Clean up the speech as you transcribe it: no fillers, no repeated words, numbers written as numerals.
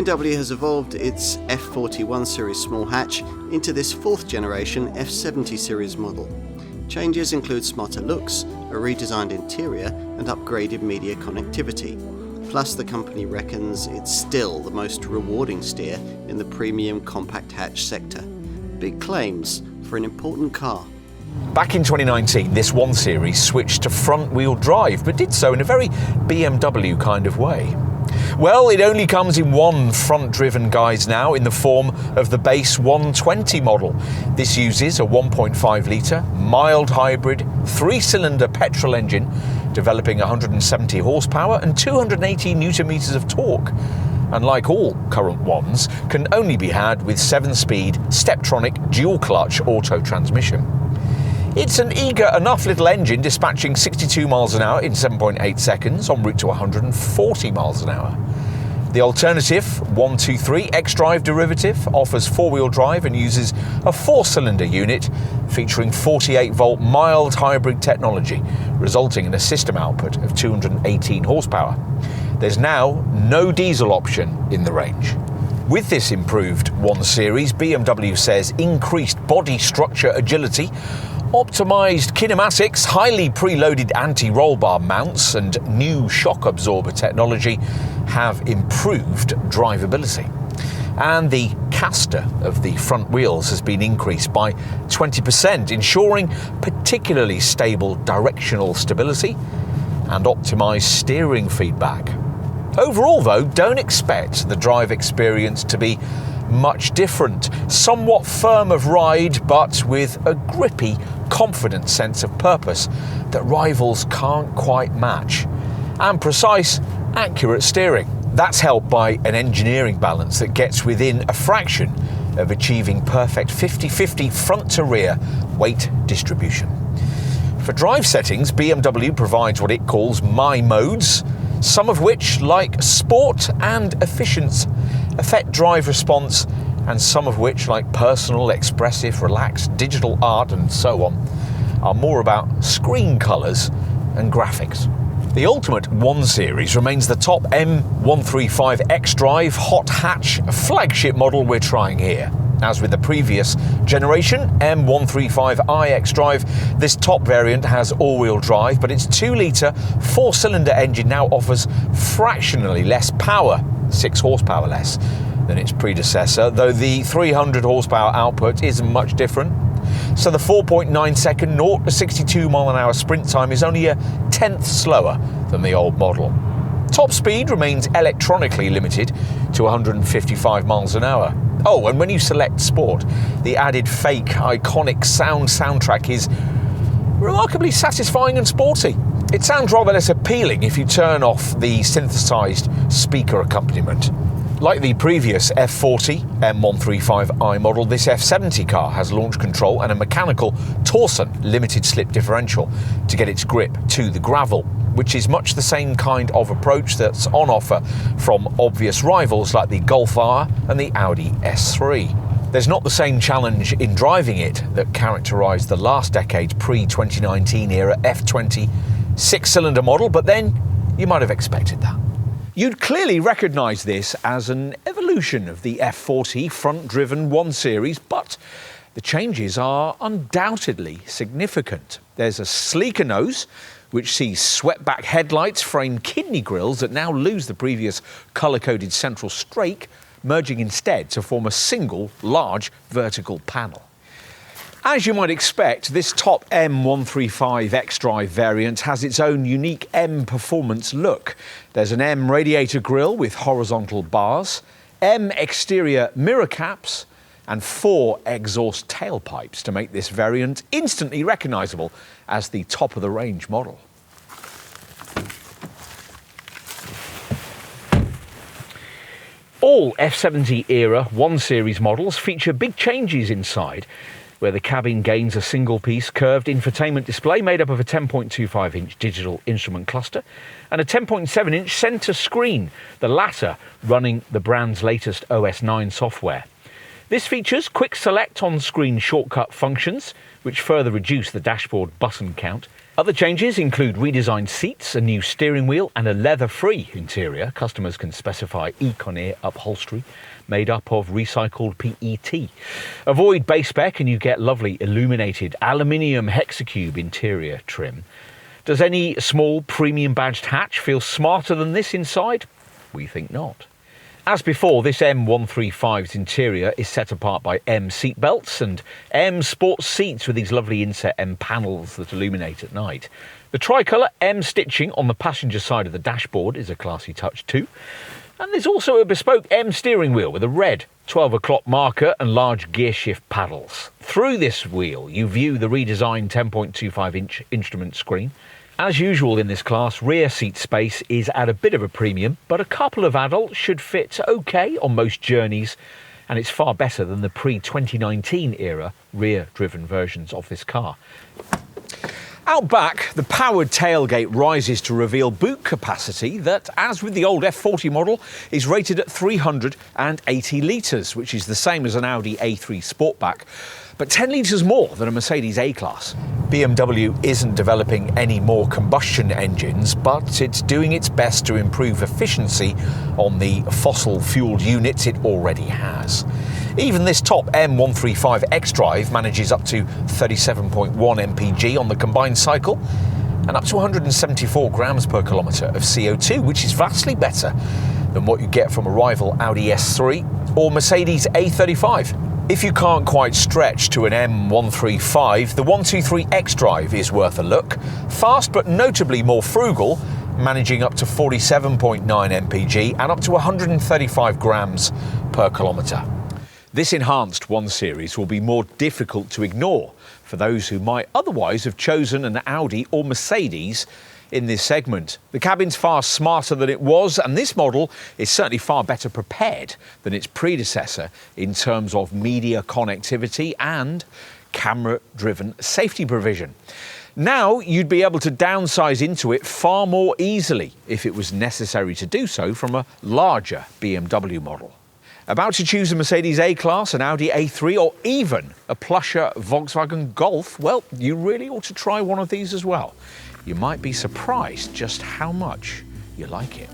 BMW has evolved its F41 series small hatch into this 4th generation F70 series model. Changes include smarter looks, a redesigned interior and upgraded media connectivity. Plus, the company reckons it's still the most rewarding steer in the premium compact hatch sector. Big claims for an important car. Back in 2019, this 1 Series switched to front-wheel drive, but did so in a very BMW kind of way. Well, it only comes in one front-driven guise now, in the form of the base 120 model. This uses a 1.5-litre, mild hybrid, 3-cylinder petrol engine, developing 170 horsepower and 280 newton-meters of torque. And like all current ones, can only be had with 7-speed Steptronic dual-clutch auto transmission. It's an eager enough little engine, dispatching 62 miles an hour in 7.8 seconds en route to 140 miles an hour. The alternative 123 xDrive derivative offers 4-wheel drive and uses a 4-cylinder unit featuring 48-volt mild hybrid technology, resulting in a system output of 218 horsepower. There's now no diesel option in the range. With this improved 1 Series, BMW says increased body structure agility, optimised kinematics, highly preloaded anti-roll bar mounts and new shock absorber technology have improved drivability. And the caster of the front wheels has been increased by 20%, ensuring particularly stable directional stability and optimised steering feedback. Overall though, don't expect the drive experience to be much different. Somewhat firm of ride, but with a grippy, confident sense of purpose that rivals can't quite match. And precise, accurate steering. That's helped by an engineering balance that gets within a fraction of achieving perfect 50-50 front to rear weight distribution. For drive settings, BMW provides what it calls My Modes, some of which, like Sport and Efficiency, affect drive response, and some of which, like Personal, Expressive, Relaxed, Digital Art and so on, are more about screen colours and graphics. The ultimate 1 Series remains the top M135 xDrive hot hatch flagship model we're trying here. As with the previous generation, M135i xDrive, this top variant has all-wheel drive, but its 2-litre 4-cylinder engine now offers fractionally less power, 6 horsepower less, than its predecessor, though the 300 horsepower output isn't much different. So the 4.9-second 0 to 62 mile an hour sprint time is only a tenth slower than the old model. Top speed remains electronically limited to 155 miles an hour. Oh, and when you select Sport, the added fake, iconic soundtrack is remarkably satisfying and sporty. It sounds rather less appealing if you turn off the synthesized speaker accompaniment. Like the previous F40 M135i model, this F70 car has launch control and a mechanical Torsen limited slip differential to get its grip to the gravel, which is much the same kind of approach that's on offer from obvious rivals like the Golf R and the Audi S3. There's not the same challenge in driving it that characterised the last decade's pre-2019 era F20 6-cylinder model, but then you might have expected that. You'd clearly recognise this as an evolution of the F40 front-driven 1 Series, but the changes are undoubtedly significant. There's a sleeker nose, which sees swept-back headlights, frame kidney grills that now lose the previous colour-coded central strake, merging instead to form a single, large vertical panel. As you might expect, this top M135 xDrive variant has its own unique M performance look. There's an M radiator grille with horizontal bars, M exterior mirror caps, and 4 exhaust tailpipes to make this variant instantly recognisable as the top-of-the-range model. All F70 era 1 Series models feature big changes inside, where the cabin gains a single-piece curved infotainment display made up of a 10.25-inch digital instrument cluster and a 10.7-inch centre screen, the latter running the brand's latest OS 9 software. This features quick select on-screen shortcut functions, which further reduce the dashboard button count. Other changes include redesigned seats, a new steering wheel and a leather-free interior. Customers can specify Econair upholstery made up of recycled PET. Avoid base spec and you get lovely illuminated aluminium hexacube interior trim. Does any small premium badged hatch feel smarter than this inside? We think not. As before, this M135's interior is set apart by M seatbelts and M sports seats with these lovely inset M panels that illuminate at night. The tricolour M stitching on the passenger side of the dashboard is a classy touch too. And there's also a bespoke M steering wheel with a red 12 o'clock marker and large gear shift paddles. Through this wheel, you view the redesigned 10.25-inch instrument screen. As usual in this class, rear seat space is at a bit of a premium, but a couple of adults should fit okay on most journeys, and it's far better than the pre-2019 era rear-driven versions of this car. Out back, the powered tailgate rises to reveal boot capacity that, as with the old F40 model, is rated at 380 litres, which is the same as an Audi A3 Sportback, but 10 litres more than a Mercedes A-Class. BMW isn't developing any more combustion engines, but it's doing its best to improve efficiency on the fossil-fuelled units it already has. Even this top M135 xDrive manages up to 37.1 mpg on the combined cycle and up to 174 grams per kilometre of CO2, which is vastly better than what you get from a rival Audi S3 or Mercedes A35. If you can't quite stretch to an M135, the 123 xDrive is worth a look. Fast but notably more frugal, managing up to 47.9 mpg and up to 135 grams per kilometre. This enhanced 1 Series will be more difficult to ignore for those who might otherwise have chosen an Audi or Mercedes in this segment. The cabin's far smarter than it was, and this model is certainly far better prepared than its predecessor in terms of media connectivity and camera-driven safety provision. Now you'd be able to downsize into it far more easily if it was necessary to do so from a larger BMW model. About to choose a Mercedes A-Class, an Audi A3 or even a plusher Volkswagen Golf? Well, you really ought to try one of these as well. You might be surprised just how much you like it.